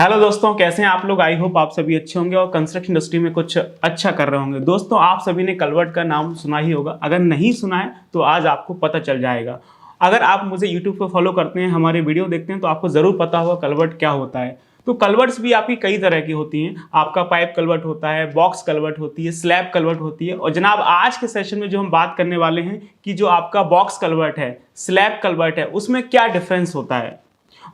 Hello दोस्तों, कैसे हैं आप लोग। आई होप आप सभी अच्छे होंगे और कंस्ट्रक्शन इंडस्ट्री में कुछ अच्छा कर रहे होंगे। दोस्तों, आप सभी ने कलवर्ट का नाम सुना ही होगा। अगर नहीं सुना है तो आज आपको पता चल जाएगा। अगर आप मुझे यूट्यूब पर फॉलो करते हैं, हमारे वीडियो देखते हैं, तो आपको ज़रूर पता होगा कलवर्ट क्या होता है। तो कलवर्ट्स भी आपकी कई तरह की होती हैं। आपका पाइप कलवर्ट होता है, बॉक्स कलवर्ट होती है, स्लैब कलवर्ट होती है। और जनाब, आज के सेशन में जो हम बात करने वाले हैं कि जो आपका बॉक्स कलवर्ट है, स्लैब कलवर्ट है, उसमें क्या डिफरेंस होता है।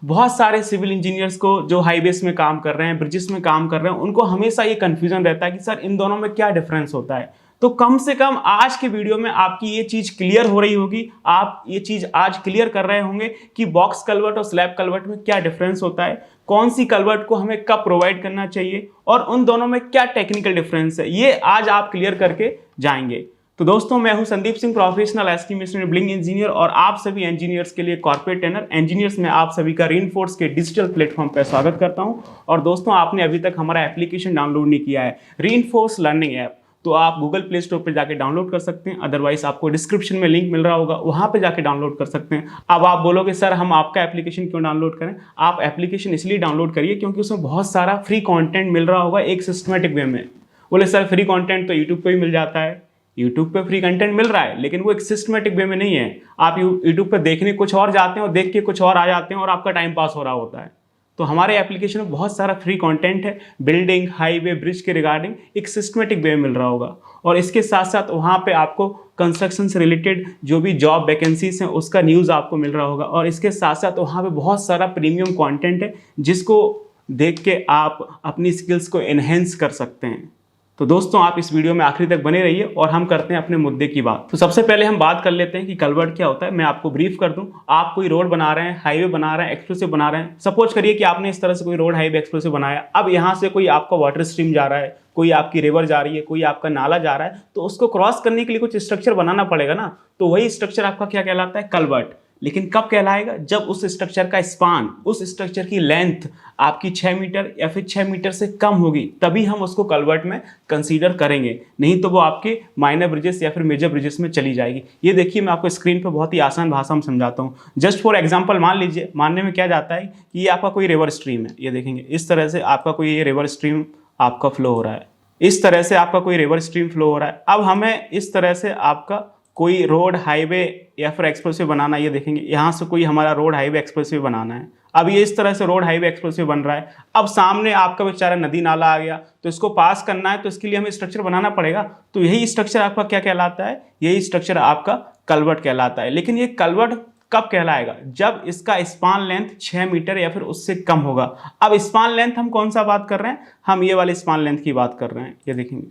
बहुत सारे सिविल इंजीनियर्स को जो हाईवेज में काम कर रहे हैं, ब्रिजेस में काम कर रहे हैं, उनको हमेशा ये कंफ्यूजन रहता है कि सर इन दोनों में क्या डिफरेंस होता है। तो कम से कम आज के वीडियो में आपकी ये चीज क्लियर हो रही होगी, आप ये चीज आज क्लियर कर रहे होंगे कि बॉक्स कलवर्ट और स्लैब कलवर्ट में क्या डिफरेंस होता है, कौन सी कलवर्ट को हमें कब प्रोवाइड करना चाहिए और उन दोनों में क्या टेक्निकल डिफरेंस है, ये आज आप क्लियर करके जाएंगे। तो दोस्तों, मैं हूं Sandeep Singh, professional estimation building engineer, और आप सभी इंजीनियर्स के लिए कॉर्पोरेट ट्रेनर। इंजीनियर्स में आप सभी का रीइंफोर्स के डिजिटल प्लेटफॉर्म पर स्वागत करता हूं। और दोस्तों, आपने अभी तक हमारा एप्लीकेशन डाउनलोड नहीं किया है, रीइंफोर्स लर्निंग ऐप, तो आप गूगल प्ले स्टोर पर जाके डाउनलोड कर सकते हैं। अदरवाइज आपको डिस्क्रिप्शन में लिंक मिल रहा होगा, वहां पे जाके डाउनलोड कर सकते हैं। अब आप बोलोगे सर हम आपका एप्लीकेशन क्यों डाउनलोड करें। आप एप्लीकेशन इसलिए डाउनलोड करिए क्योंकि उसमें बहुत सारा फ्री कंटेंट मिल रहा होगा एक सिस्टमेटिक वे में। बोले सर फ्री कंटेंट तो यूट्यूब पे ही मिल जाता है। यूट्यूब पे फ्री कंटेंट मिल रहा है, लेकिन वो एक सिस्टमेटिक वे में नहीं है। आप यूट्यूब पे देखने कुछ और जाते हैं और देख के कुछ और आ जाते हैं और आपका टाइम पास हो रहा होता है। तो हमारे एप्लीकेशन में बहुत सारा फ्री कंटेंट है, बिल्डिंग, हाईवे, ब्रिज के रिगार्डिंग एक सिस्टमेटिक वे में मिल रहा होगा। और इसके साथ साथ वहाँ पे आपको कंस्ट्रक्शन से रिलेटेड जो भी जॉब वैकेंसीज हैं उसका न्यूज़ आपको मिल रहा होगा। और इसके साथ साथ वहाँ पे बहुत सारा प्रीमियम कंटेंट है जिसको देख के आप अपनी स्किल्स को एनहेंस कर सकते हैं। तो दोस्तों, आप इस वीडियो में आखिरी तक बने रहिए और हम करते हैं अपने मुद्दे की बात। तो सबसे पहले हम बात कर लेते हैं कि कलवर्ट क्या होता है। मैं आपको ब्रीफ कर दूं। आप कोई रोड बना रहे हैं, हाईवे बना रहे हैं, एक्सप्रेसवे बना रहे हैं। सपोज करिए कि आपने इस तरह से कोई रोड, हाईवे, एक्सप्रेसवे बनाया। अब यहाँ से कोई आपका वाटर स्ट्रीम जा रहा है, कोई आपकी रिवर जा रही है, कोई आपका नाला जा रहा है, तो उसको क्रॉस करने के लिए कुछ स्ट्रक्चर बनाना पड़ेगा ना। तो वही स्ट्रक्चर आपका क्या कहलाता है, कलवर्ट। लेकिन कब कहलाएगा, जब उस स्ट्रक्चर का स्पान, उस स्ट्रक्चर की लेंथ आपकी 6 मीटर या फिर 6 मीटर से कम होगी, तभी हम उसको कलवर्ट में कंसीडर करेंगे। नहीं तो वो आपके माइनर ब्रिजेस या फिर मेजर ब्रिजेस में चली जाएगी। ये देखिए, मैं आपको स्क्रीन पर बहुत ही आसान भाषा में समझाता हूँ। जस्ट फॉर एग्जाम्पल मान लीजिए, मानने में क्या जाता है कि ये आपका कोई रिवर स्ट्रीम है। ये देखेंगे इस तरह से आपका कोई ये रिवर स्ट्रीम आपका फ्लो हो रहा है, इस तरह से आपका कोई रिवर स्ट्रीम फ्लो हो रहा है। अब हमें इस तरह से आपका कोई रोड, हाईवे या फिर एक्सप्रेसवे बनाना है। ये देखेंगे यहाँ से कोई हमारा रोड, हाईवे, एक्सप्रेसवे बनाना है। अब ये इस तरह से रोड, हाईवे, एक्सप्रेसवे बन रहा है। अब सामने आपका बेचारा नदी नाला आ गया, तो इसको पास करना है, तो इसके लिए हमें स्ट्रक्चर बनाना पड़ेगा। तो यही स्ट्रक्चर आपका क्या कहलाता है, यही स्ट्रक्चर आपका कलवर्ट कहलाता है। लेकिन ये कलवर्ट कब कहलाएगा, जब इसका स्पान लेंथ 6 मीटर या फिर उससे कम होगा। अब स्पान लेंथ हम कौन सा बात कर रहे हैं, हम ये वाले स्पान लेंथ की बात कर रहे हैं। ये देखेंगे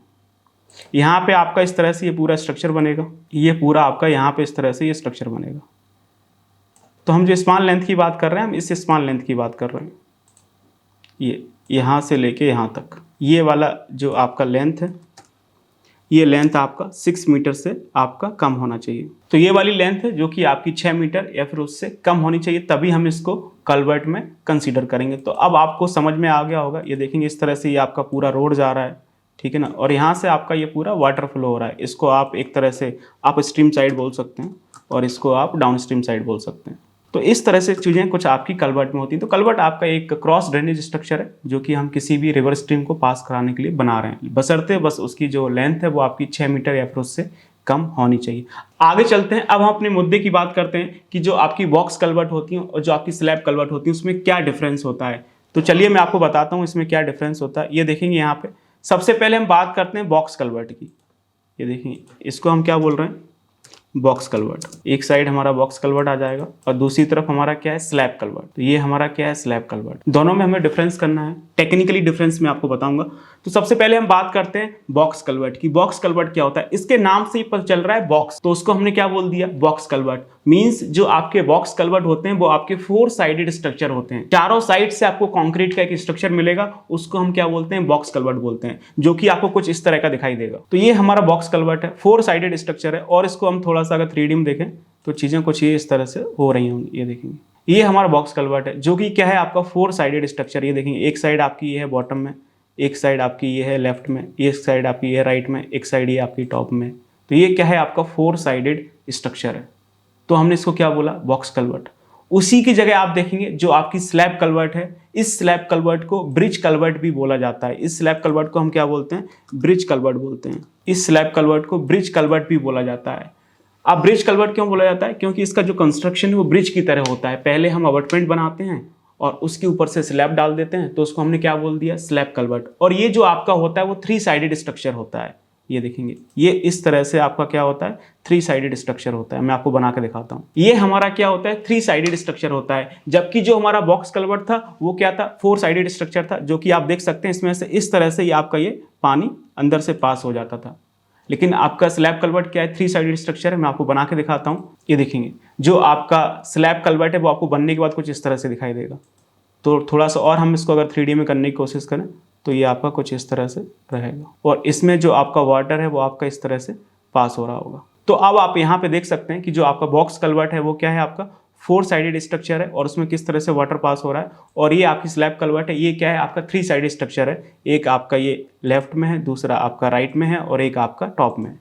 यहाँ पे आपका इस तरह से ये पूरा स्ट्रक्चर बनेगा, ये पूरा आपका यहाँ पे इस तरह से ये स्ट्रक्चर बनेगा। तो हम जो स्पान लेंथ की बात कर रहे हैं, हम इस स्पान लेंथ की बात कर रहे हैं। ये यहाँ से लेके यहाँ तक ये वाला जो आपका लेंथ है, ये लेंथ आपका 6 मीटर से आपका कम होना चाहिए। तो ये वाली लेंथ है जो कि आपकी 6 मीटर या फिर उससे कम होनी चाहिए, तभी हम इसको कलवर्ट में कंसीडर करेंगे। तो अब आपको समझ में आ गया होगा। ये देखेंगे इस तरह से ये आपका पूरा रोड जा रहा है, ठीक है ना, और यहाँ से आपका ये पूरा वाटर फ्लो हो रहा है। इसको आप एक तरह से आप स्ट्रीम साइड बोल सकते हैं और इसको आप डाउन स्ट्रीम साइड बोल सकते हैं। तो इस तरह से चीज़ें कुछ आपकी कलवर्ट में होती हैं। तो कलवर्ट आपका एक क्रॉस ड्रेनेज स्ट्रक्चर है जो कि हम किसी भी रिवर स्ट्रीम को पास कराने के लिए बना रहे हैं, बशर्ते बस उसकी जो लेंथ है वो आपकी 6 मीटर या फिर उससे कम होनी चाहिए। आगे चलते हैं, अब हम अपने मुद्दे की बात करते हैं कि जो आपकी बॉक्स कलवर्ट होती हैं और जो आपकी स्लैब कलवर्ट होती है उसमें क्या डिफरेंस होता है। तो चलिए मैं आपको बताता हूँ इसमें क्या डिफरेंस होता है। ये देखेंगे यहाँ पे सबसे पहले हम बात करते हैं बॉक्स कलवर्ट की। ये देखिए इसको हम क्या बोल रहे हैं, बॉक्स कलवर्ट। एक साइड हमारा बॉक्स कलवर्ट आ जाएगा और दूसरी तरफ हमारा क्या है, स्लैब कलवर्ट। तो ये हमारा क्या है, स्लैब कलवर्ट। दोनों में हमें डिफरेंस करना है, टेक्निकली डिफरेंस मैं आपको बताऊंगा। तो सबसे पहले हम बात करते हैं बॉक्स कलवर्ट की। बॉक्स कलवर्ट क्या होता है, इसके नाम से ही पता चल रहा है बॉक्स, तो उसको हमने क्या बोल दिया, बॉक्स कलवर्ट। मींस जो आपके बॉक्स कलवर्ट होते हैं वो आपके 4 साइडेड स्ट्रक्चर होते हैं। चारों साइड से आपको कंक्रीट का एक स्ट्रक्चर मिलेगा, उसको हम क्या बोलते हैं, बॉक्स कलवर्ट बोलते हैं, जो कि आपको कुछ इस तरह का दिखाई देगा। तो ये हमारा बॉक्स कलवर्ट है, 4 साइडेड स्ट्रक्चर है। और इसको हम थोड़ा सा अगर 3D में देखें तो चीजें कुछ ये इस तरह से हो रही होंगी। ये देखेंगे ये हमारा बॉक्स कलवर्ट है, जो कि क्या है, आपका 4 साइडेड स्ट्रक्चर। ये देखेंगे एक साइड आपकी ये है बॉटम में, एक साइड आपकी ये है लेफ्ट में, एक साइड आपकी ये है राइट में, एक साइड ये आपकी टॉप में। तो ये क्या है, आपका 4 साइडेड स्ट्रक्चर है। तो हमने इसको क्या बोला, बॉक्स कलवर्ट। उसी की जगह आप देखेंगे जो आपकी स्लैब कलवर्ट है, इस स्लैब कलवर्ट को ब्रिज कलवर्ट भी बोला जाता है। इस स्लैब कलवर्ट को हम क्या बोलते हैं? ब्रिज कलवर्ट बोलते हैं। इस स्लैब कलवर्ट को ब्रिज कलवर्ट भी बोला जाता है। अब ब्रिज कलवर्ट क्यों बोला जाता है? क्योंकि इसका जो कंस्ट्रक्शन है वो ब्रिज की तरह होता है। पहले हम अबटमेंट बनाते हैं और उसके ऊपर से स्लैब डाल देते हैं, तो उसको हमने क्या बोल दिया? Slab culvert. और ये जो आपका होता है वो 3 साइडेड स्ट्रक्चर होता है। ये देखेंगे, ये इस तरह से आपका क्या होता है? 3 साइडेड स्ट्रक्चर होता है। मैं आपको बना के दिखाता हूँ। ये हमारा क्या होता है? 3 साइडेड स्ट्रक्चर होता है। जबकि जो हमारा बॉक्स कलवर्ट था वो क्या था? 4 साइडेड स्ट्रक्चर था, जो कि आप देख सकते हैं इसमें से इस तरह से आपका ये पानी अंदर से पास हो जाता था। लेकिन आपका स्लैब कलवर्ट क्या है? 3 साइडेड स्ट्रक्चर है। मैं आपको बना के दिखाता हूँ। ये देखेंगे, जो आपका स्लैब कलवर्ट है वो आपको बनने के बाद कुछ इस तरह से दिखाई देगा। तो थोड़ा सा और हम इसको अगर 3D में करने की कोशिश करें तो ये आपका कुछ इस तरह से रहेगा, और इसमें जो आपका वाटर है वो आपका इस तरह से पास हो रहा होगा। तो अब आप यहाँ पे देख सकते हैं कि जो आपका बॉक्स कलवर्ट है वो क्या है? आपका 4 साइडेड स्ट्रक्चर है, और उसमें किस तरह से वाटर पास हो रहा है। और ये आपकी स्लैब कलवर्ट है, ये क्या है? आपका 3 साइडेड स्ट्रक्चर है। एक आपका ये लेफ्ट में है, दूसरा आपका राइट में है, और एक आपका टॉप में है।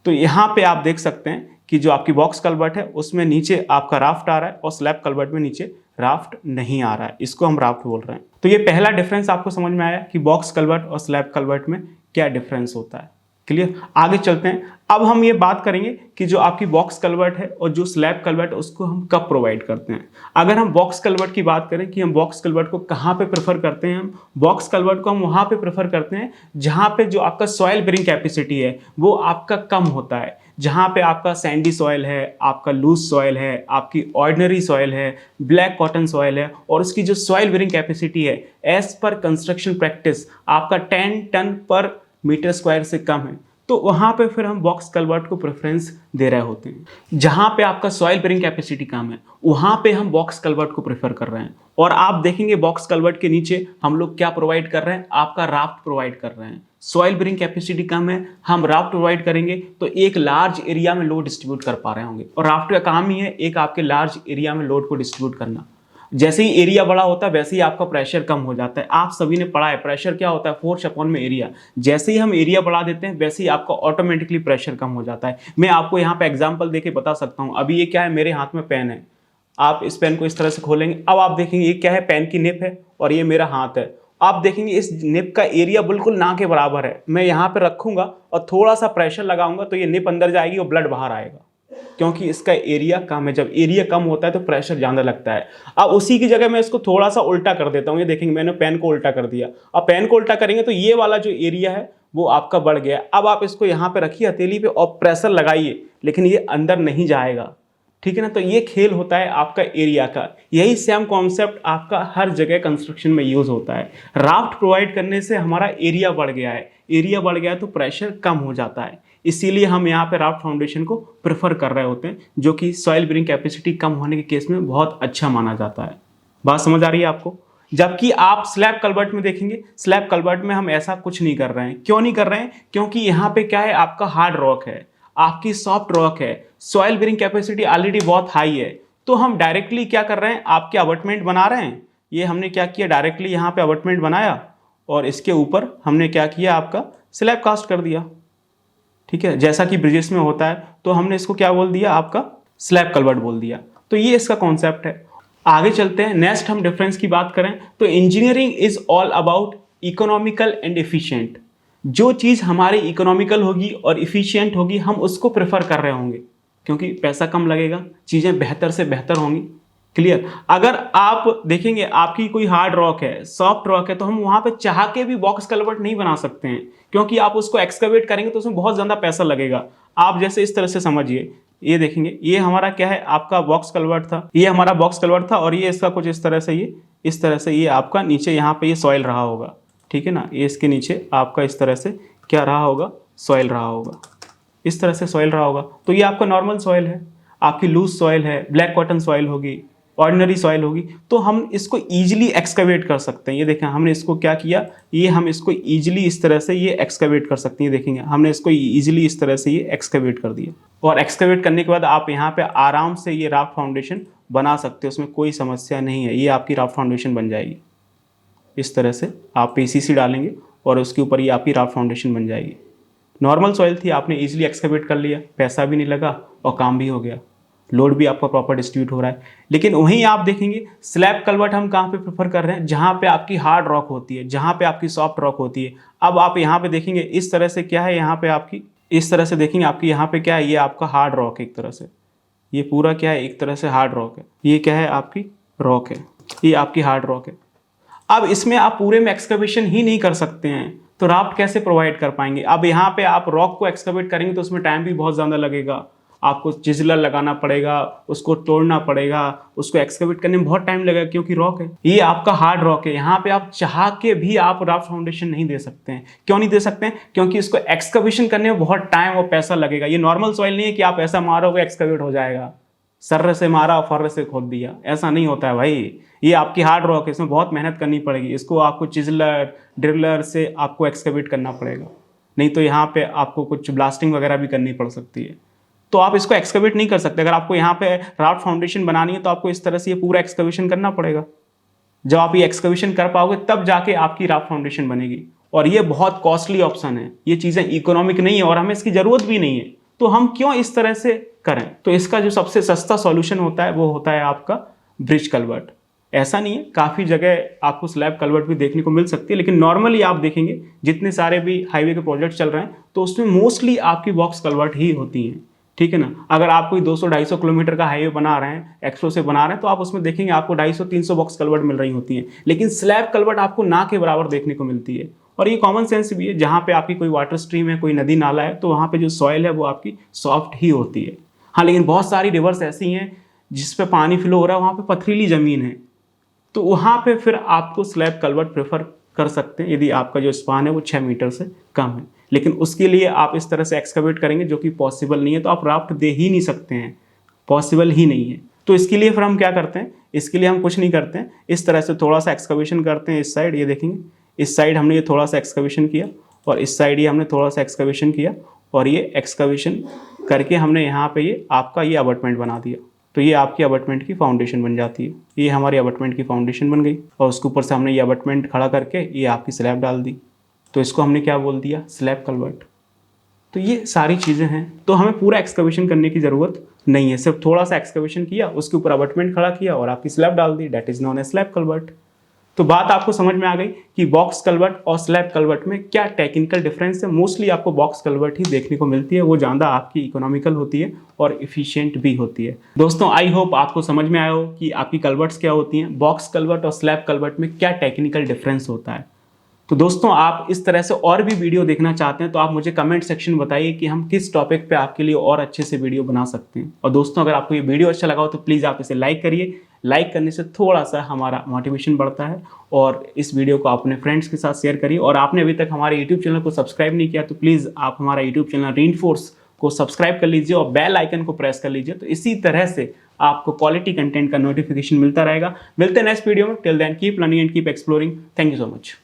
तो यहाँ पे आप देख सकते हैं कि जो आपकी बॉक्स कलवर्ट है उसमें नीचे आपका राफ्ट आ रहा है, और स्लैब कलवर्ट में नीचे राफ्ट नहीं आ रहा है। इसको हम राफ्ट बोल रहे हैं। तो ये पहला डिफरेंस आपको समझ में आया कि बॉक्स कलवर्ट और स्लैब कलवर्ट में क्या डिफरेंस होता है। क्लियर? आगे चलते हैं। अब हम ये बात करेंगे कि जो आपकी बॉक्स कलवर्ट है और जो स्लैब कलवर्ट है उसको हम कब प्रोवाइड करते हैं। अगर हम बॉक्स कलवर्ट की बात करें कि हम बॉक्स कलवर्ट को कहाँ पे प्रेफर करते हैं, हम बॉक्स कलवर्ट को हम वहाँ पे प्रेफर करते हैं जहाँ पे जो आपका सॉइल बेरिंग कैपेसिटी है वो आपका कम होता है। जहाँ पे आपका सैंडी सॉइल है, आपका लूज सॉइल है, आपकी ऑर्डिनरी सॉइल है, ब्लैक कॉटन सॉइल है, और उसकी जो सॉइल बेरिंग कैपेसिटी है एज पर कंस्ट्रक्शन प्रैक्टिस आपका 10 टन पर मीटर स्क्वायर से कम है, तो वहाँ पे फिर हम बॉक्स कलवर्ट को प्रेफरेंस दे रहे होते हैं। जहाँ पे आपका सॉइल बेरिंग कैपेसिटी कम है वहाँ पे हम बॉक्स कलवर्ट को प्रेफर कर रहे हैं। और आप देखेंगे बॉक्स कलवर्ट के नीचे हम लोग क्या प्रोवाइड कर रहे हैं? आपका राफ्ट प्रोवाइड कर रहे हैं। सॉइल बेरिंग कैपेसिटी कम है, हम राफ्ट प्रोवाइड करेंगे तो एक लार्ज एरिया में लोड डिस्ट्रीब्यूट कर पा रहे होंगे। और राफ्ट का काम ही है एक आपके लार्ज एरिया में लोड को डिस्ट्रीब्यूट करना। जैसे ही एरिया बड़ा होता है वैसे ही आपका प्रेशर कम हो जाता है। आप सभी ने पढ़ा है प्रेशर क्या होता है? फोर्स अपॉन में एरिया। जैसे ही हम एरिया बढ़ा देते हैं वैसे ही आपका ऑटोमेटिकली प्रेशर कम हो जाता है। मैं आपको यहाँ पे एग्जांपल देके बता सकता हूँ। अभी ये क्या है? मेरे हाथ में पेन है। आप इस पेन को इस तरह से खोलेंगे, अब आप देखेंगे ये क्या है? पेन की निब है, और ये मेरा हाथ है। आप देखेंगे इस निब का एरिया बिल्कुल ना के बराबर है। मैं यहाँ पे रखूंगा और थोड़ा सा प्रेशर लगाऊंगा तो ये निब अंदर जाएगी और ब्लड बाहर आएगा, क्योंकि इसका एरिया कम है। जब एरिया कम होता है तो प्रेशर ज़्यादा लगता है। अब उसी की जगह मैं इसको थोड़ा सा उल्टा कर देता हूँ। ये देखेंगे मैंने पेन को उल्टा कर दिया। अब पेन को उल्टा करेंगे तो ये वाला जो एरिया है वो आपका बढ़ गया। अब आप इसको यहाँ पे रखिए हथेली पे और प्रेशर लगाइए, लेकिन ये अंदर नहीं जाएगा। ठीक है ना? तो ये खेल होता है आपका एरिया का। यही सेम कॉन्सेप्ट आपका हर जगह कंस्ट्रक्शन में यूज होता है। राफ्ट प्रोवाइड करने से हमारा एरिया बढ़ गया है, एरिया बढ़ गया है तो प्रेशर कम हो जाता है। इसीलिए हम यहाँ पे राफ्ट फाउंडेशन को प्रेफर कर रहे होते हैं, जो कि सॉइल बेरिंग कैपेसिटी कम होने के केस में बहुत अच्छा माना जाता है। बात समझ आ रही है आपको? जबकि आप स्लैब कलवर्ट में देखेंगे, स्लैब कलवर्ट में हम ऐसा कुछ नहीं कर रहे हैं। क्यों नहीं कर रहे हैं? क्योंकि यहाँ पे क्या है? आपका हार्ड रॉक है, आपकी सॉफ्ट रॉक है, सॉइल बेरिंग कैपेसिटी ऑलरेडी बहुत हाई है। तो हम डायरेक्टली क्या कर रहे हैं? आपके अबटमेंट बना रहे हैं। ये हमने क्या किया? डायरेक्टली यहाँ पे अबटमेंट बनाया और इसके ऊपर हमने क्या किया? आपका स्लैब कास्ट कर दिया। ठीक है, जैसा कि ब्रिजेस में होता है। तो हमने इसको क्या बोल दिया? आपका स्लैब कलवर्ट बोल दिया। तो ये इसका कॉन्सेप्ट है। आगे चलते हैं। नेक्स्ट हम डिफरेंस की बात करें तो engineering is all about economical and efficient. जो चीज़ हमारी इकोनॉमिकल होगी और इफिशिएंट होगी हम उसको प्रेफर कर रहे होंगे, क्योंकि पैसा कम लगेगा, चीज़ें बेहतर से बेहतर होंगी। क्लियर? अगर आप देखेंगे आपकी कोई हार्ड रॉक है, सॉफ्ट रॉक है, तो हम वहाँ पे चाह के भी बॉक्स कलवर्ट नहीं बना सकते हैं, क्योंकि आप उसको एक्सकवेट करेंगे तो उसमें बहुत ज़्यादा पैसा लगेगा। आप जैसे इस तरह से समझिए, ये देखेंगे ये हमारा क्या है? आपका बॉक्स कलवर्ट था, ये हमारा बॉक्स कलवर्ट था, और ये इसका कुछ इस तरह से, ये इस तरह से ये आपका नीचे यहाँ पे ये सॉइल रहा होगा। ठीक है ना? ये इसके नीचे आपका इस तरह से क्या रहा होगा? सॉइल रहा होगा। इस तरह से सॉइल रहा होगा। तो ये आपका नॉर्मल सॉइल है, आपकी लूज सॉइल है, ब्लैक कॉटन सॉइल होगी, ऑर्डिनरी सॉइल होगी। तो हम इसको ईजिली एक्सकवेट कर सकते हैं। ये देखें हमने इसको क्या किया? ये हम इसको ईजिली इस तरह से ये एक्सकवेट कर सकते हैं। देखेंगे हमने इसको ईजिली इस तरह से ये एक्सकवेट कर दिया, और एक्सकवेट करने के बाद आप यहाँ पे आराम से ये राफ्ट फाउंडेशन बना सकते हो। उसमें कोई समस्या नहीं है। ये आपकी राफ्ट फाउंडेशन बन जाएगी। इस तरह से आप पीसीसी डालेंगे और उसके ऊपर ये आपकी राफ्ट फाउंडेशन बन जाएगी। नॉर्मल सॉइल थी, आपने इजीली एक्सकवेट कर लिया, पैसा भी नहीं लगा और काम भी हो गया। लोड भी आपका प्रॉपर डिस्ट्रीब्यूट हो रहा है। लेकिन वहीं आप देखेंगे स्लैब कलवर्ट हम कहाँ पे प्रेफर कर रहे हैं, जहाँ पे आपकी हार्ड रॉक होती है, जहाँ पे आपकी सॉफ्ट रॉक होती है। अब आप यहाँ पे देखेंगे इस तरह से क्या है, यहाँ पे आपकी इस तरह से देखेंगे आपकी यहाँ पे क्या है, ये आपका हार्ड रॉक है एक तरह से, ये पूरा क्या है एक तरह से हार्ड रॉक है, ये क्या है आपकी रॉक है, ये आपकी हार्ड रॉक है। अब इसमें आप पूरे में एक्सकवेशन ही नहीं कर सकते हैं तो राफ्ट कैसे प्रोवाइड कर पाएंगे। अब यहाँ पे आप रॉक को एक्सकवेट करेंगे तो उसमें टाइम भी बहुत ज़्यादा लगेगा, आपको चिजलर लगाना पड़ेगा, उसको तोड़ना पड़ेगा, उसको एक्सकवेट करने में बहुत टाइम लगेगा क्योंकि रॉक है, ये आपका हार्ड रॉक है। यहाँ पे आप चाह के भी आप राफ्ट फाउंडेशन नहीं दे सकते हैं। क्यों नहीं दे सकते हैं? क्योंकि इसको एक्सकवेशन करने में बहुत टाइम और पैसा लगेगा। ये नॉर्मल सॉइल नहीं है कि आप ऐसा मारोगे एक्सकवेट हो जाएगा, सर्र से मारा फर्र से खोद दिया, ऐसा नहीं होता है भाई। ये आपकी हार्ड रॉक है, इसमें बहुत मेहनत करनी पड़ेगी, इसको आपको चिजलर ड्रिलर से आपको एक्सकवेट करना पड़ेगा, नहीं तो यहाँ पे आपको कुछ ब्लास्टिंग वगैरह भी करनी पड़ सकती है। तो आप इसको एक्सकवेट नहीं कर सकते। अगर आपको यहाँ पे राफ्ट फाउंडेशन बनानी है तो आपको इस तरह से ये पूरा एक्सकवेशन करना पड़ेगा। जब आप ये एक्सकवेशन कर पाओगे तब जाके आपकी राफ्ट फाउंडेशन बनेगी, और ये बहुत कॉस्टली ऑप्शन है, ये चीज़ें इकोनॉमिक नहीं है और हमें इसकी ज़रूरत भी नहीं है, तो हम क्यों इस तरह से करें। तो इसका जो सबसे सस्ता सॉल्यूशन होता है वो होता है आपका ब्रिज कलवर्ट। ऐसा नहीं है, काफ़ी जगह आपको स्लैब कलवर्ट भी देखने को मिल सकती है, लेकिन नॉर्मली आप देखेंगे जितने सारे भी हाईवे के प्रोजेक्ट चल रहे हैं तो उसमें मोस्टली आपकी बॉक्स कलवर्ट ही होती हैं, ठीक है ना। अगर आप कोई 200-250 किलोमीटर का हाईवे बना रहे हैं, एक्सप्रो से बना रहे हैं, तो आप उसमें देखेंगे आपको 250-300 बॉक्स कलवर्ट मिल रही होती हैं, लेकिन स्लैब कलवर्ट आपको ना के बराबर देखने को मिलती है। और ये कॉमन सेंस भी है, जहाँ पे आपकी कोई वाटर स्ट्रीम है, कोई नदी नाला है, तो वहाँ पे जो सॉइल है वो आपकी सॉफ्ट ही होती है। हाँ, लेकिन बहुत सारी रिवर्स ऐसी हैं जिस पे पानी फ्लो हो रहा है, वहाँ पे पथरीली ज़मीन है, तो वहाँ पे फिर आपको स्लैब कलवर्ट प्रेफर कर सकते हैं यदि आपका जो स्पान है वो 6 मीटर से कम है। लेकिन उसके लिए आप इस तरह से एक्सकवेट करेंगे जो कि पॉसिबल नहीं है, तो आप राफ्ट दे ही नहीं सकते हैं, पॉसिबल ही नहीं है। तो इसके लिए फिर हम क्या करते हैं, इसके लिए हम कुछ नहीं करते हैं, इस तरह से थोड़ा सा एक्सकवेशन करते हैं। इस साइड ये देखेंगे, इस साइड हमने ये थोड़ा सा एक्सकवेशन किया और इस साइड ये हमने थोड़ा सा एक्सकवेशन किया, और ये एक्सकवेशन करके हमने यहाँ पे ये आपका ये अबटमेंट बना दिया। तो ये आपकी अबटमेंट की फाउंडेशन बन जाती है। ये हमारी अबटमेंट की फाउंडेशन बन गई, और उसके ऊपर से हमने ये अबटमेंट खड़ा करके ये आपकी स्लैब डाल दी, तो इसको हमने क्या बोल दिया, स्लैब कलवर्ट। तो ये सारी चीज़ें हैं, तो हमें पूरा एक्सकवेशन करने की ज़रूरत नहीं है, सिर्फ थोड़ा सा एक्सकवेशन किया, उसके ऊपर अबटमेंट खड़ा किया और आपकी स्लैब डाल दी, that is non a slab culvert. तो बात आपको समझ में आ गई कि बॉक्स कलवर्ट और स्लैब कलवर्ट में क्या टेक्निकल डिफरेंस है। मोस्टली आपको बॉक्स कलवर्ट ही देखने को मिलती है, वो ज़्यादा आपकी इकोनॉमिकल होती है और इफिशिएंट भी होती है। दोस्तों, आई होप आपको समझ में आया हो कि आपकी कलवर्ट्स क्या होती हैं, बॉक्स कलवर्ट और स्लैब कलवर्ट में क्या टेक्निकल डिफरेंस होता है। तो दोस्तों, आप इस तरह से और भी वीडियो देखना चाहते हैं तो आप मुझे कमेंट सेक्शन बताइए कि हम किस टॉपिक पे आपके लिए और अच्छे से वीडियो बना सकते हैं। और दोस्तों, अगर आपको ये वीडियो अच्छा लगा हो तो प्लीज़ आप इसे लाइक करिए। लाइक करने से थोड़ा सा हमारा मोटिवेशन बढ़ता है, और इस वीडियो को अपने फ्रेंड्स के साथ शेयर करिए। और आपने अभी तक हमारे यूट्यूब चैनल को सब्सक्राइब नहीं किया तो प्लीज़ आप हमारा यूट्यूब चैनल रीइंफोर्स को सब्सक्राइब कर लीजिए और बेल आइकन को प्रेस कर लीजिए, तो इसी तरह से आपको क्वालिटी कंटेंट का नोटिफिकेशन मिलता रहेगा। मिलते हैं नेक्स्ट वीडियो में। Till then keep learning and keep exploring. Thank you so much.